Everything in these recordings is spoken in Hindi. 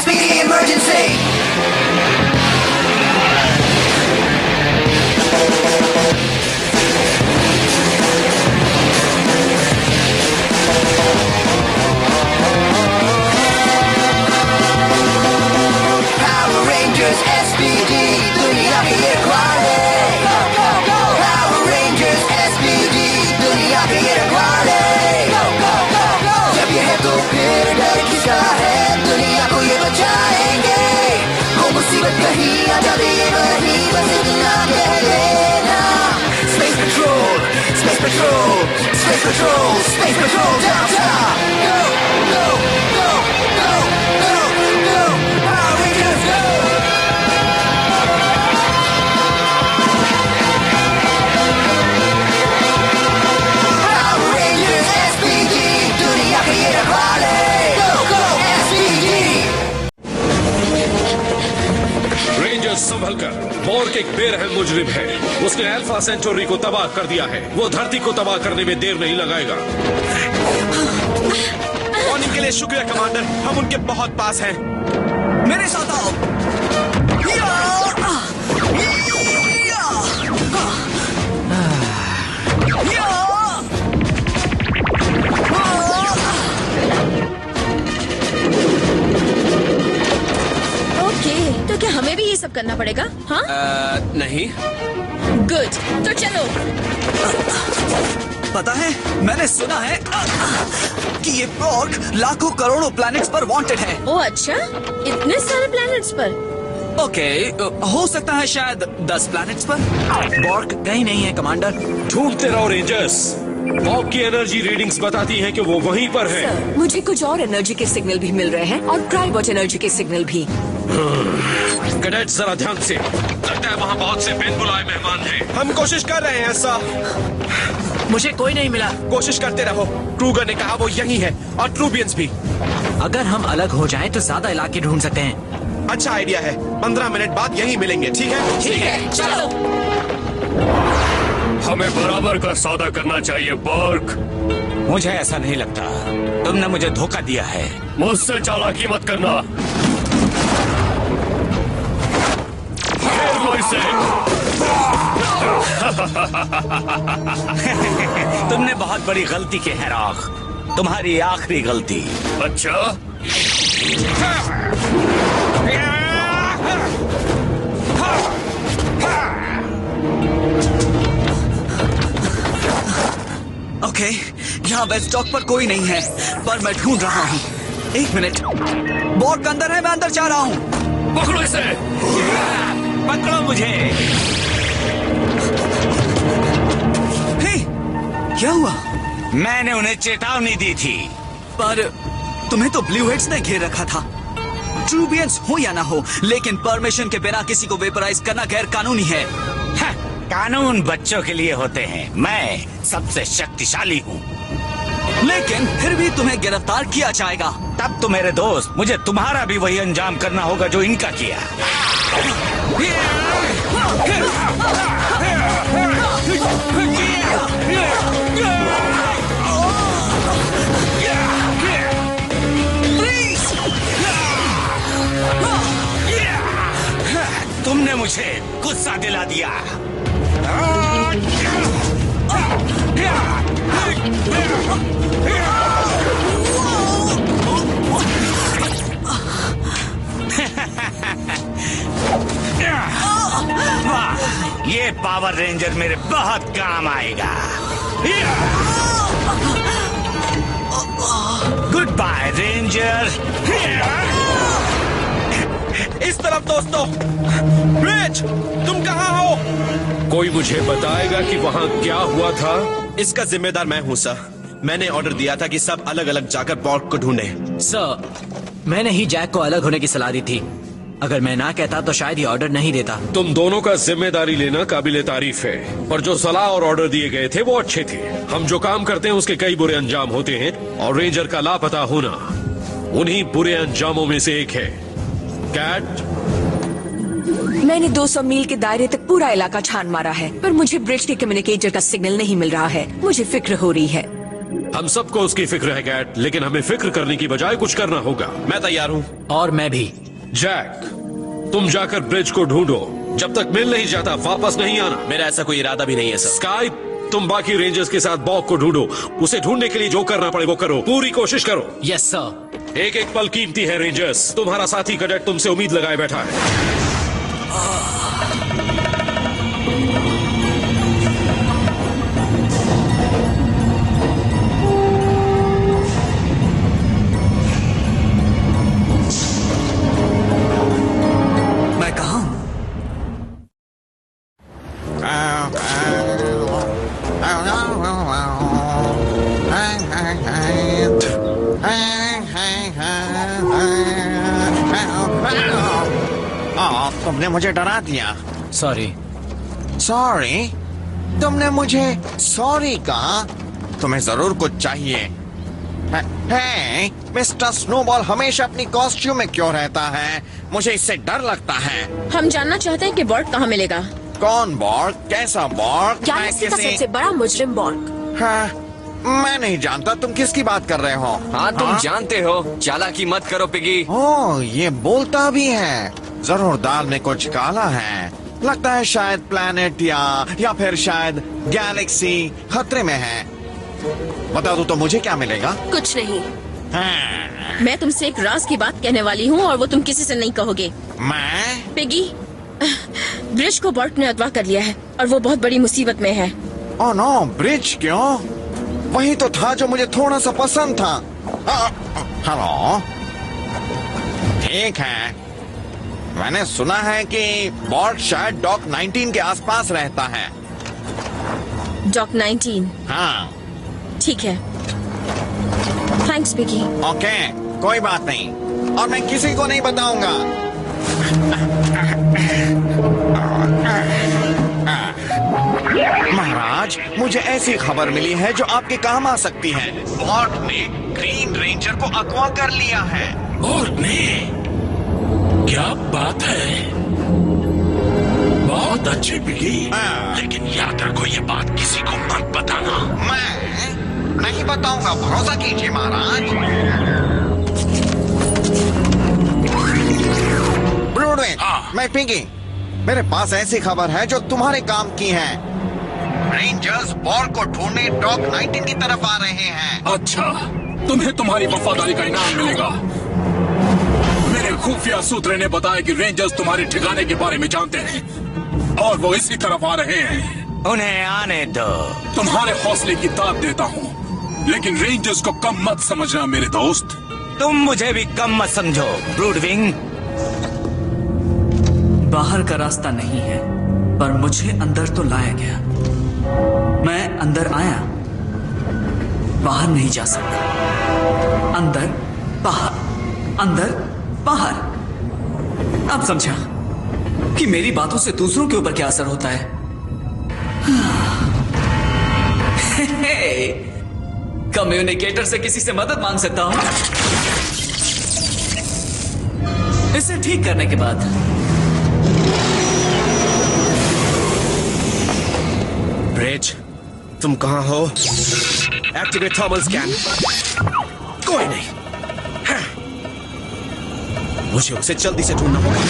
SPD emergency. Power Rangers SPD, दुनिया के ये रखवाले. Go go go. Power Rangers SPD, दुनिया के ये रखवाले. Go go go go. जब ये है तो फिर डर किसका है? दुनिया को ये बचाएंगे. हो मुसीबत कहीं आ जाए वही बस इतना कह लेना. Space Patrol, Space Patrol, Space Patrol, Space Patrol down top. Go go go go go go. Power Rangers go. Power Rangers SPD, दुनिया के ये रखवाले. Go go SPD. रेंजर संभल कर. बॉर्क एक बेरहम मुजरिम है. उसने अल्फा सेंचुरी को तबाह कर दिया है. वो धरती को तबाह करने में देर नहीं लगाएगा. वार्निंग के लिए शुक्रिया कमांडर. हम उनके बहुत पास हैं. मेरे साथ आओ. ओके, तो क्या हमें भी ये सब करना पड़ेगा? हाँ, नहीं. गुड. तो चलो. पता है, मैंने सुना है कि ये बॉर्क लाखों करोड़ों प्लैनेट्स पर वांटेड है. ओ अच्छा, इतने सारे प्लैनेट्स पर. ओके, हो सकता है शायद 10 प्लैनेट्स पर. बॉर्क कहीं नहीं है कमांडर. ढूंढते रहो रेंजर्स. बॉर्क की एनर्जी रीडिंग्स बताती हैं कि वो वहीं पर है. सर, मुझे कुछ और एनर्जी के सिग्नल भी मिल रहे हैं और क्राइबॉट एनर्जी के सिग्नल भी. कैडेट जरा ध्यान से. लगता है वहाँ बहुत से बिन बुलाए मेहमान हैं. हम कोशिश कर रहे हैं सर. मुझे कोई नहीं मिला. कोशिश करते रहो. क्रूगर ने कहा वो यही है और ट्रूबियंस भी. अगर हम अलग हो जाएं तो ज्यादा इलाके ढूंढ सकते हैं. अच्छा आइडिया है. 15 मिनट बाद यहीं मिलेंगे. ठीक है? ठीक है, चलो. हमें बराबर का सौदा करना चाहिए बॉर्क. मुझे ऐसा नहीं लगता. तुमने मुझे धोखा दिया है. मुझसे चालाकी मत करना. घेर लो इसे. तुमने बहुत बड़ी गलती की है रॉक. तुम्हारी आखिरी गलती. अच्छा, ओके, यहाँ बेस्ट स्टॉक पर कोई नहीं है, पर मैं ढूंढ रहा हूँ. 1 मिनट. बॉर्क अंदर है, मैं अंदर जा रहा हूँ. पकड़ो इसे. पकड़ो मुझे. हे, क्या हुआ? मैंने उन्हें चेतावनी दी थी. पर तुम्हें तो ब्लू हेड्स ने घेर रखा था. ट्रूबियंस हो या ना हो, लेकिन परमिशन के बिना किसी को वेपराइज करना गैर कानूनी है. हाँ, कानून बच्चों के लिए होते हैं. मैं सबसे शक्तिशाली हूँ. लेकिन फिर भी तुम्हें गिरफ्तार किया जाएगा. तब तो मेरे दोस्त, मुझे तुम्हारा भी वही अंजाम करना होगा जो इनका किया. तुमने मुझे गुस्सा दिला दिया. ये पावर रेंजर मेरे बहुत काम आएगा. Good bye ranger. इस तरफ दोस्तों. ब्रिज, तुम कहाँ हो? कोई मुझे बताएगा कि वहाँ क्या हुआ था? इसका जिम्मेदार मैं हूँ सर. मैंने ऑर्डर दिया था कि सब अलग अलग जाकर बॉर्क को ढूंढें. सर, मैंने ही जैक को अलग होने की सलाह दी थी. अगर मैं ना कहता तो शायद ये ऑर्डर नहीं देता. तुम दोनों का जिम्मेदारी लेना काबिले तारीफ है, पर जो सलाह और ऑर्डर दिए गए थे वो अच्छे थे. हम जो काम करते हैं उसके कई बुरे अंजाम होते हैं, और रेंजर का लापता होना उन्हीं बुरे अंजामों में से एक है. कैट, मैंने 200 मील के दायरे तक पूरा इलाका छान मारा है, पर मुझे ब्रिज के कम्युनिकेटर का सिग्नल नहीं मिल रहा है. मुझे फिक्र हो रही है. हम सबको उसकी फिक्र है कैट, लेकिन हमें फिक्र करने की बजाय कुछ करना होगा। मैं तैयार हूँ। और मैं भी। जैक, तुम जाकर ब्रिज को ढूंढो। जब तक मिल नहीं जाता वापस नहीं आना। मेरा ऐसा कोई इरादा भी नहीं है सर। स्काई, तुम बाकी रेंजर्स के साथ बॉग को ढूंढो। उसे ढूंढने के लिए जो करना पड़े वो करो, पूरी कोशिश करो। Yes sir. एक एक पल कीमती है रेंजर्स। तुम्हारा साथी कैडेट तुमसे उम्मीद लगाए बैठा है। मैं कहाँ हूँ? तुमने मुझे डरा दिया। सॉरी। सॉरी? तुमने मुझे सॉरी कहा? तुम्हें जरूर कुछ चाहिए। हे, मिस्टर स्नोबॉल हमेशा अपनी कॉस्ट्यूम में क्यों रहता है? मुझे इससे डर लगता है। हम जानना चाहते हैं कि बॉर्ड कहाँ मिलेगा। कौन बॉर्ग? कैसा बॉर्ग? गैलेक्सी का सबसे बड़ा मुजरिम बॉर्ग। हाँ, मैं नहीं जानता तुम किसकी बात कर रहे हो। हाँ तुम जानते हो। चालाकी मत करो पिगी। ओह, ये बोलता भी है। जरूर दाल में कुछ काला है। लगता है शायद प्लैनेट या फिर शायद गैलेक्सी खतरे में है। बता दूं तो मुझे क्या मिलेगा? कुछ नहीं। हाँ, मैं तुमसे एक राज की बात कहने वाली हूँ और वो तुम किसी से नहीं कहोगे। मैं? पिगी, ब्रिज को बॉर्ड ने अगवा कर लिया है और वो बहुत बड़ी मुसीबत में है। ओह नो, ब्रिज क्यों? वही तो था जो मुझे थोड़ा सा पसंद था। हेलो, ठीक है। मैंने सुना है कि बॉर्ड शायद डॉक 19 के आसपास रहता है। डॉक 19? हाँ। ठीक है। Thanks piggy. ओके, कोई बात नहीं। और मैं किसी को नहीं बताऊंगा। महाराज, मुझे ऐसी खबर मिली है जो आपके काम आ सकती है। बॉर्ड ने ग्रीन रेंजर को अगवा कर लिया है। बॉर्ड ने? क्या बात है? बहुत अच्छी पिगी। लेकिन याद रखो ये बात किसी को मत बताना। मैं नहीं बताऊंगा, भरोसा कीजिए महाराज। ब्रूडविन, मैं पिगी। मेरे पास ऐसी खबर है जो तुम्हारे काम की है। रेंजर्स बॉर्ड को ढूंढने डॉक 19 की तरफ आ रहे हैं। अच्छा, तुम्हें तुम्हारी वफादारी का इनाम मिलेगा। मेरे खुफिया सूत्र ने बताया कि रेंजर्स तुम्हारे ठिकाने के बारे में जानते हैं और वो इसी तरफ आ रहे हैं। उन्हें आने दो। तुम्हारे हौसले की दाद देता हूँ, लेकिन रेंजर्स को कम मत समझना मेरे दोस्त। तुम मुझे भी कम मत समझो ब्रूडविंग। बाहर का रास्ता नहीं है, पर मुझे अंदर तो लाया गया। मैं अंदर आया, बाहर नहीं जा सकता। अंदर बाहर, अंदर बाहर। अब समझा कि मेरी बातों से दूसरों के ऊपर क्या असर होता है। कम्युनिकेटर से किसी से मदद मांग सकता हूं। इसे ठीक करने के बाद ब्रिज, तुम कहाँ हो? Activate thermal scan. कोई नहीं, मुझे उसे जल्दी से ढूंढना होगा।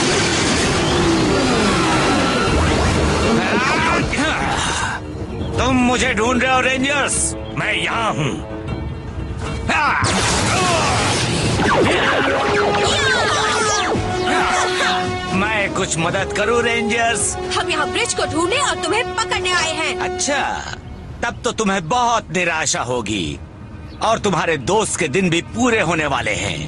तुम मुझे ढूंढ रहे हो रेंजर्स? मैं यहाँ हूँ। मैं कुछ मदद करूँ रेंजर्स? हम यहाँ ब्रिज को ढूंढने और तुम्हें पकड़ने आए हैं। अच्छा, तब तो तुम्हें बहुत निराशा होगी और तुम्हारे दोस्त के दिन भी पूरे होने वाले हैं।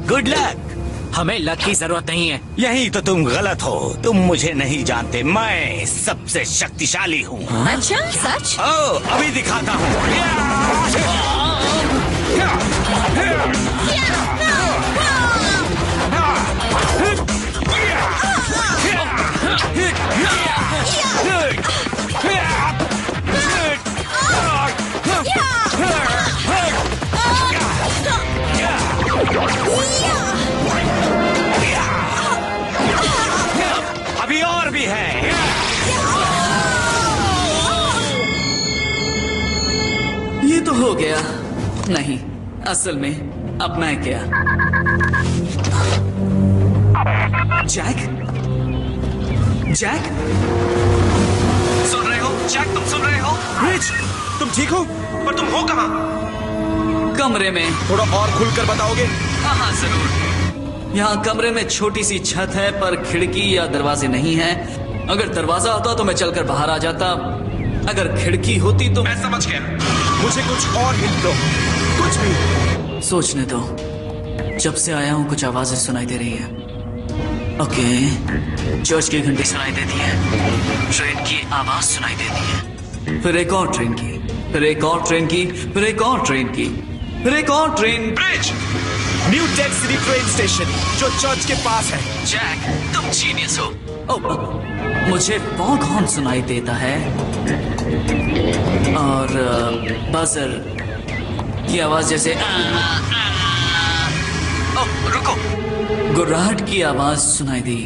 Good luck. हमें लक की जरूरत नहीं है। यही तो तुम गलत हो। तुम मुझे नहीं जानते, मैं सबसे शक्तिशाली हूँ। अच्छा, सच? ओ, अभी दिखाता हूँ। अभी और भी है। ये तो हो गया। असल में अब मैं क्या? जैक? जैक? सुन रहे हो? जैक, तुम सुन रहे हो? ब्रिज, तुम ठीक हो? पर तुम हो कहाँ? कमरे में। थोड़ा और खुलकर बताओगे? हाँ जरूर। यहाँ कमरे में छोटी सी छत है, पर खिड़की या दरवाजे नहीं है। अगर दरवाजा होता तो मैं चलकर बाहर आ जाता, अगर खिड़की होती तो। मैं समझ गया, मुझे कुछ और हिंट दो, कुछ भी। सोचने दो। जब से आया हूँ कुछ आवाजें सुनाई दे रही है। ओके, चर्च की घंटी सुनाई देती है, ट्रेन की आवाज सुनाई देती है, फिर एक और ट्रेन की, फिर एक और ट्रेन की, फिर एक और ट्रेन की, फिर एक और train. Bridge, new tech city train station जो चर्च के पास है। जैक, तुम जीनियस हो। मुझे फॉग हॉर्न सुनाई देता है और बजर की आवाज जैसे रुको, गुर्राहट की आवाज सुनाई दी।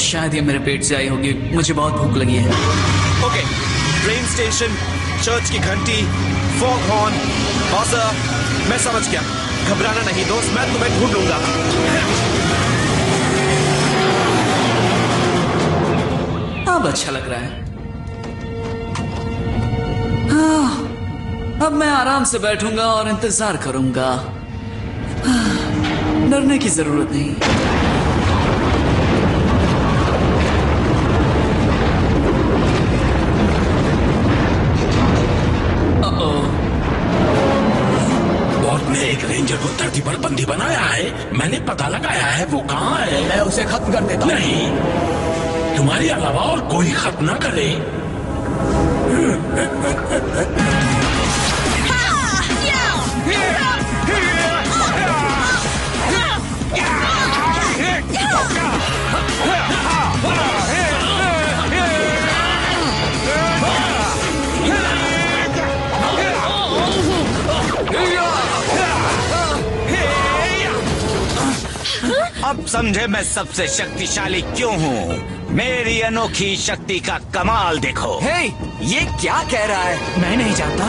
शायद ये मेरे पेट से आई होगी, मुझे बहुत भूख लगी है। ओके, ट्रेन स्टेशन, चर्च की घंटी, फॉग हॉर्न, बजर, मैं समझ गया। घबराना नहीं दोस्त, मैं तुम्हें ढूंढ लूंगा। अब अच्छा लग रहा है। हाँ, अब मैं आराम से बैठूंगा और इंतजार करूंगा। डरने की जरूरत नहीं। बॉट ने एक रेंजर को धरती पर बंदी बनाया है। मैंने पता लगाया है वो कहाँ है। मैं उसे खत्म कर देता हूँ। नहीं, तुम्हारे अलावा और कोई खत्म न करे। अब समझे मैं सबसे शक्तिशाली क्यों हूँ। मेरी अनोखी शक्ति का कमाल देखो। हे, ये क्या कह रहा है? मैं नहीं जानता।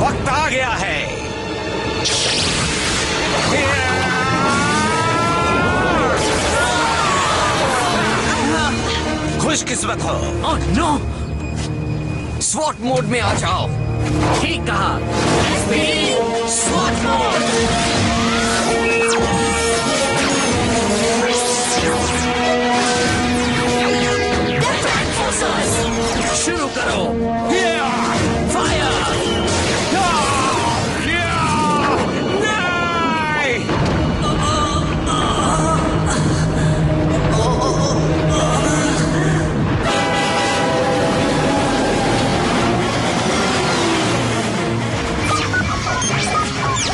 वक्त आ गया है। खुशकिस्मत हो। ओह नो, स्वॉट मोड में आ जाओ। ठीक कहा। स्वॉट मोड। शुरू करो। फायर।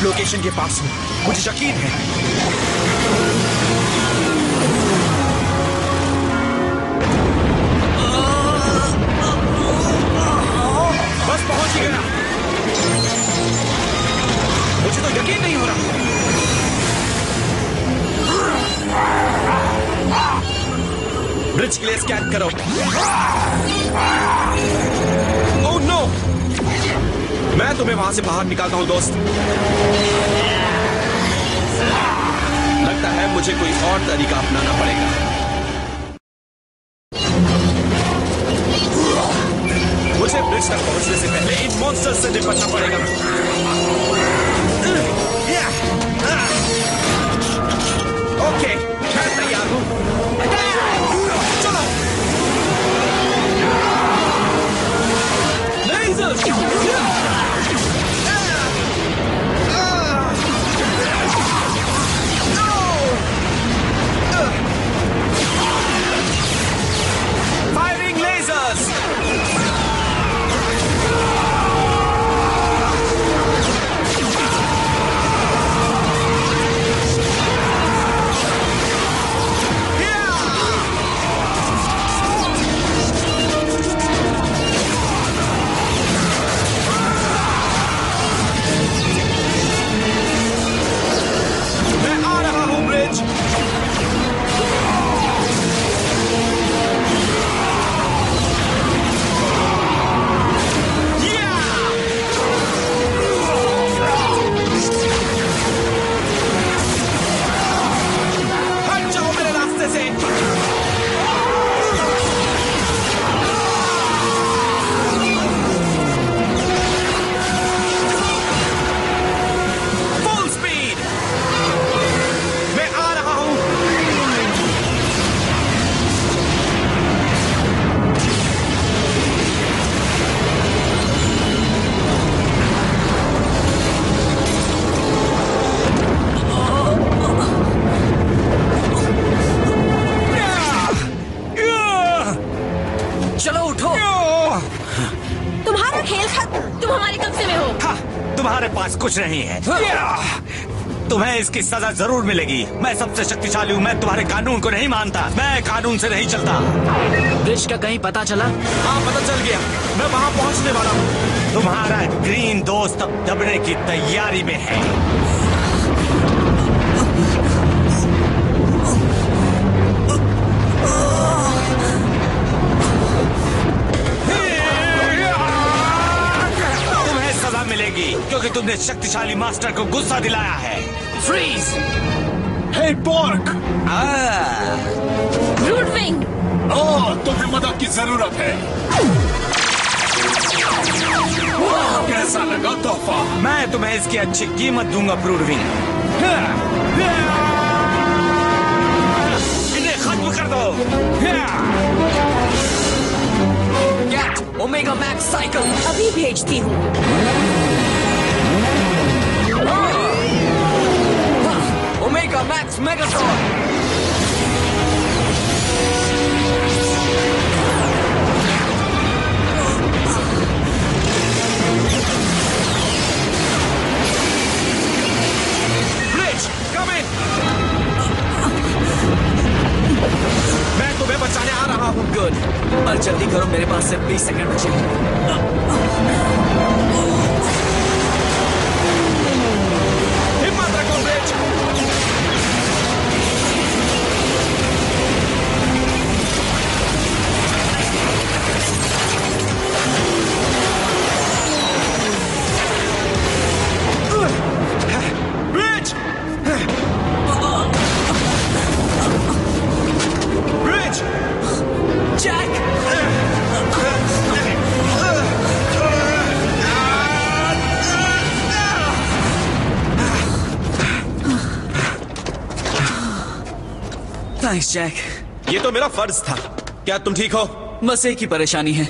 लोकेशन के पास हूँ, मुझे यकीन है। बस पहुंच ही गया। मुझे तो यकीन नहीं हो रहा। ब्रिज के लिए स्कैन करो। ओह नो, मैं तुम्हें वहां से बाहर निकालता हूं दोस्त। लगता है मुझे कोई और तरीका अपनाना पड़ेगा। मुझे ब्रिज तक पहुंचने से पहले इन मॉन्स्टर्स से निपटना पड़ेगा। ओके, मैं तैयार हूं। चलो। Firing lasers! तुम हमारे कब्जे में हो। हाँ, तुम्हारे पास कुछ नहीं है। तुम्हें इसकी सजा जरूर मिलेगी। मैं सबसे शक्तिशाली हूँ। मैं तुम्हारे कानून को नहीं मानता। मैं कानून से नहीं चलता। ब्रिज का कहीं पता चला? हाँ, पता चल गया। मैं वहाँ पहुँचने वाला हूँ। तुम्हारा ग्रीन दोस्त अब दबने की तैयारी में है। तुम्हें सजा मिलेगी क्योंकि तुमने शक्तिशाली मास्टर को गुस्सा दिलाया है। फ्रीज! हे बॉर्ग! ब्रूडविंग! ओह, तुम्हें मदद की जरूरत है। कैसा लगा तोहफा? मैं तुम्हें इसकी अच्छी कीमत दूंगा ब्रूडविंग। इन्हें खत्म कर दो। Gate omega max cycle. अभी भेजती हूँ। Omega max Megatron. मैं तुम्हें बचाने आ रहा हूँ। गुड, और जल्दी करो, मेरे पास सिर्फ 20 सेकंड बचे। हिम्मत रखो bridge. Bridge! Bridge! Jack! Thanks Jack. ये तो मेरा फर्ज था। क्या तुम ठीक हो? बस एक ही परेशानी है,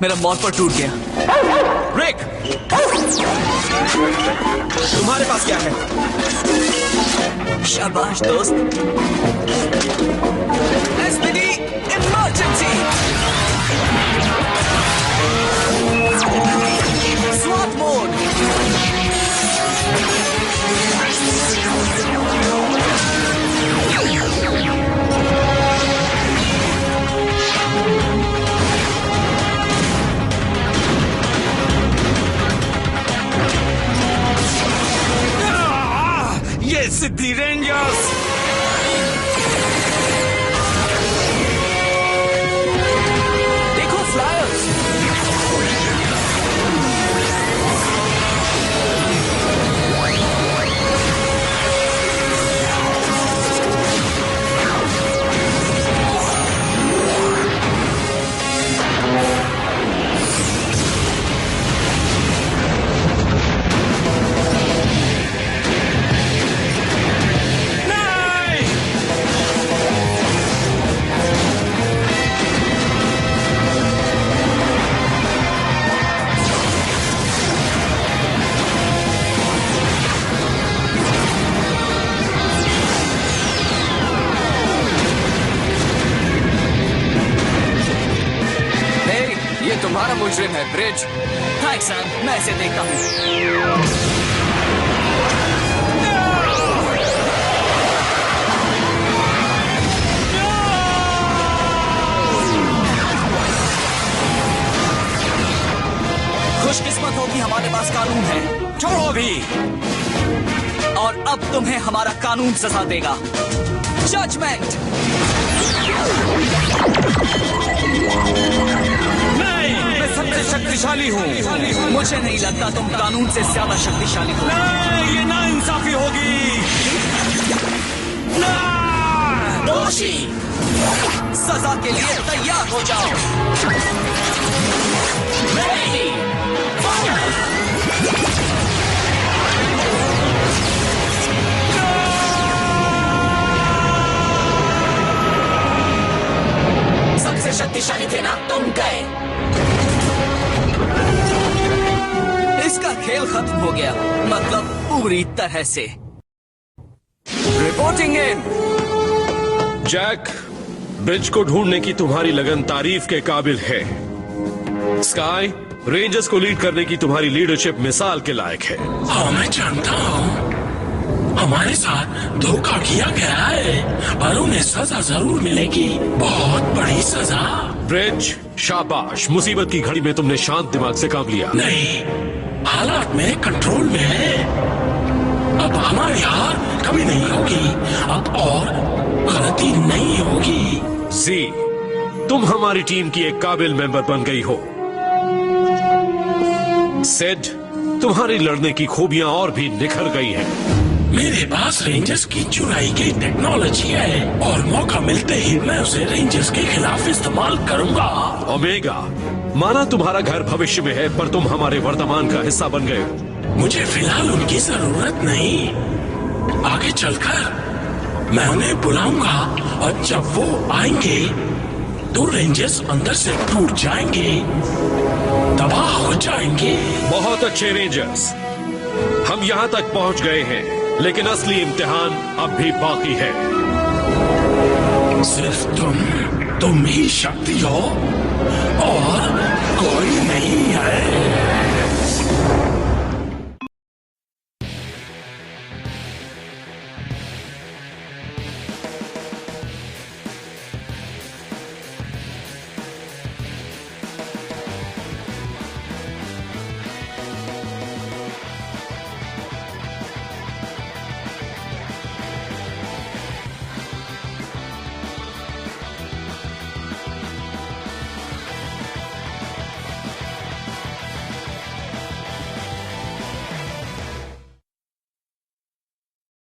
मेरा मॉर्फर टूट गया। रिक! तुम्हारे पास क्या है? शाबाश दोस्त। SPD emergency! स्वाट मोड! ये सिद्धि रेंजर्स! देखो फ्लायर्स! तुम्हारा मुजरिम है ब्रिज। थैंक्स सैम, मैं इसे देखता हूँ। खुशकिस्मत हो कि हमारे पास कानून है। छोड़ो भी। और अब तुम्हें हमारा कानून सजा देगा। जजमेंट! नहीं, मैं सबसे शक्तिशाली हूँ। मुझे नहीं लगता तुम कानून से ज्यादा शक्तिशाली हो। नहीं, ये नाइंसाफी होगी। दोषी सजा के लिए तैयार हो जाओ। Ready! Fire! सबसे शक्तिशाली थे ना तुम गए। इसका खेल खत्म हो गया, मतलब पूरी तरह से। रिपोर्टिंग इन। जैक, ब्रिज को ढूंढने की तुम्हारी लगन तारीफ के काबिल है, स्काई, रेंजर्स को लीड करने की तुम्हारी लीडरशिप मिसाल के लायक है। हाँ, मैं जानता हूँ हमारे साथ धोखा किया गया है, पर उन्हें सजा जरूर मिलेगी, बहुत बड़ी सजा। ब्रिज, शाबाश, मुसीबत की घड़ी में तुमने शांत दिमाग से काम लिया। नहीं, हालात मेरे कंट्रोल में है। अब हमारी हार कभी नहीं होगी, अब और गलती नहीं होगी। जी, तुम हमारी टीम की एक काबिल मेंबर बन गई हो। सेड, तुम्हारी लड़ने की खूबियां और भी निखर गई हैं। मेरे पास रेंजर्स की चुराई गई टेक्नोलॉजी है और मौका मिलते ही मैं उसे रेंजर्स के खिलाफ इस्तेमाल करूंगा। ओमेगा, माना तुम्हारा घर भविष्य में है, पर तुम हमारे वर्तमान का हिस्सा बन गए हो। मुझे फिलहाल उनकी जरूरत नहीं, आगे चलकर मैं उन्हें बुलाऊंगा और जब वो आएंगे तो रेंजर्स अंदर से टूट जाएंगे, तबाह हो जाएंगे। बहुत अच्छे रेंजर्स, हम यहाँ तक पहुँच गए हैं, लेकिन असली इम्तिहान अब भी बाकी है। सिर्फ तुम ही शक्ति हो और कोई नहीं है।